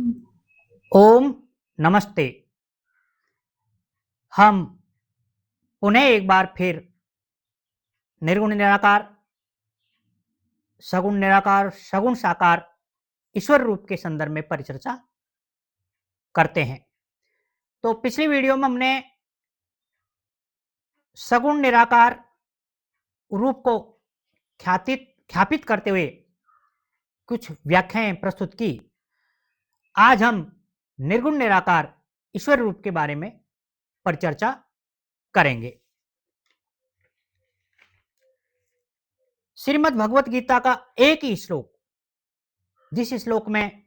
ओम नमस्ते। हम पुनः एक बार फिर निर्गुण निराकार, सगुण निराकार, सगुण साकार ईश्वर रूप के संदर्भ में परिचर्चा करते हैं। तो पिछली वीडियो में हमने सगुण निराकार रूप को ख्यापित करते हुए कुछ व्याख्याएं प्रस्तुत की। आज हम निर्गुण निराकार ईश्वर रूप के बारे में परिचर्चा करेंगे। श्रीमद् भगवत गीता का एक ही श्लोक, जिस श्लोक में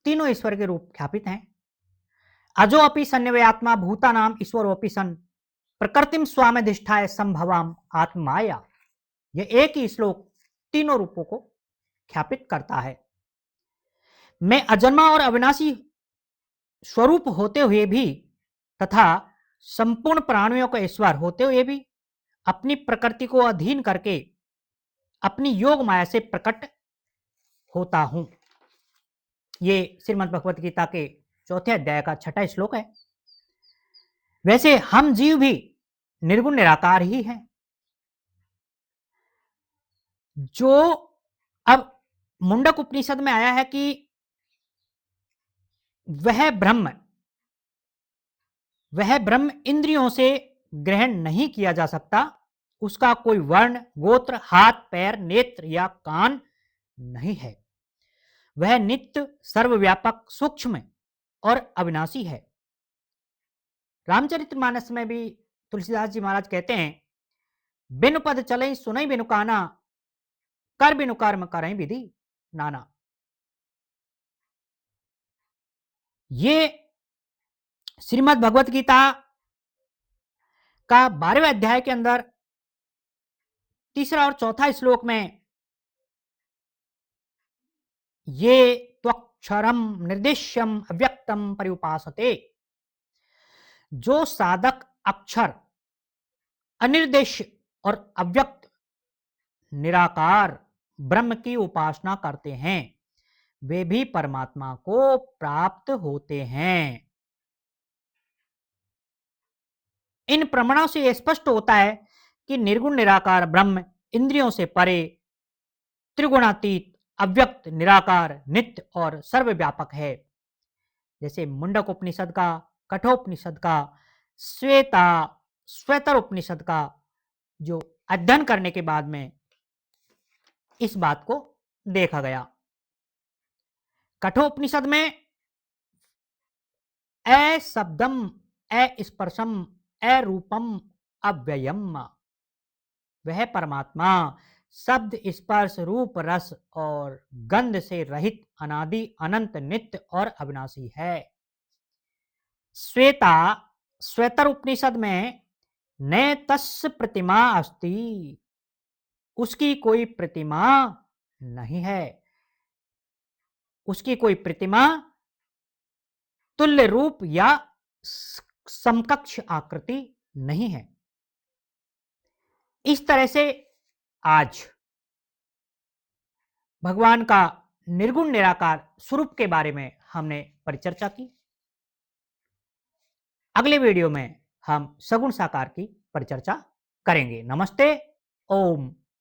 तीनों ईश्वर के रूप ख्यापित हैं। अजो अपि सन्निवयात्मा भूतानाम ईश्वरोऽपि सन् प्रकृतिम स्वामधिष्ठाय संभवाम आत्माया। यह एक ही श्लोक तीनों रूपों को ख्यापित करता है। मैं अजन्मा और अविनाशी स्वरूप होते हुए भी तथा संपूर्ण प्राणियों का ईश्वर होते हुए भी अपनी प्रकृति को अधीन करके अपनी योग माया से प्रकट होता हूं। ये श्रीमद् भगवत गीता के चौथे अध्याय का 6वां श्लोक है। वैसे हम जीव भी निर्गुण निराकार ही हैं। जो अब मुंडक उपनिषद में आया है कि वह ब्रह्म इंद्रियों से ग्रहण नहीं किया जा सकता। उसका कोई वर्ण, गोत्र, हाथ, पैर, नेत्र या कान नहीं है। वह नित्य, सर्वव्यापक, सूक्ष्म और अविनाशी है। रामचरितमानस में भी तुलसीदास जी महाराज कहते हैं, बिनु पद चले सुनई बिनु काना, कर बिनु कर्म करें विधि नाना। ये श्रीमद् भगवत गीता का 12वें अध्याय के अंदर तीसरा और चौथा श्लोक में ये त्वक्षरम निर्देश्यम अव्यक्तम परिउपासते। जो साधक अक्षर, अनिर्देश और अव्यक्त निराकार ब्रह्म की उपासना करते हैं, वे भी परमात्मा को प्राप्त होते हैं। इन प्रमाणों से यह स्पष्ट होता है कि निर्गुण निराकार ब्रह्म इंद्रियों से परे, त्रिगुणातीत, अव्यक्त, निराकार, नित्य और सर्वव्यापक है। जैसे मुंडक उपनिषद का, कठोपनिषद का, श्वेतर उपनिषद का जो अध्ययन करने के बाद में इस बात को देखा गया। कठोपनिषद में ए शब्दम, ए स्पर्शम, ए रूपम, अव्ययम, वह परमात्मा शब्द, स्पर्श, रूप, रस और गंध से रहित, अनादि, अनंत, नित्य और अविनाशी है। श्वेतर उपनिषद में न तस्य प्रतिमा अस्ति, उसकी कोई प्रतिमा नहीं है। उसकी कोई प्रतिमा, तुल्य रूप या समकक्ष आकृति नहीं है। इस तरह से आज भगवान का निर्गुण निराकार स्वरूप के बारे में हमने परिचर्चा की। अगले वीडियो में हम सगुण साकार की परिचर्चा करेंगे। नमस्ते। ओम।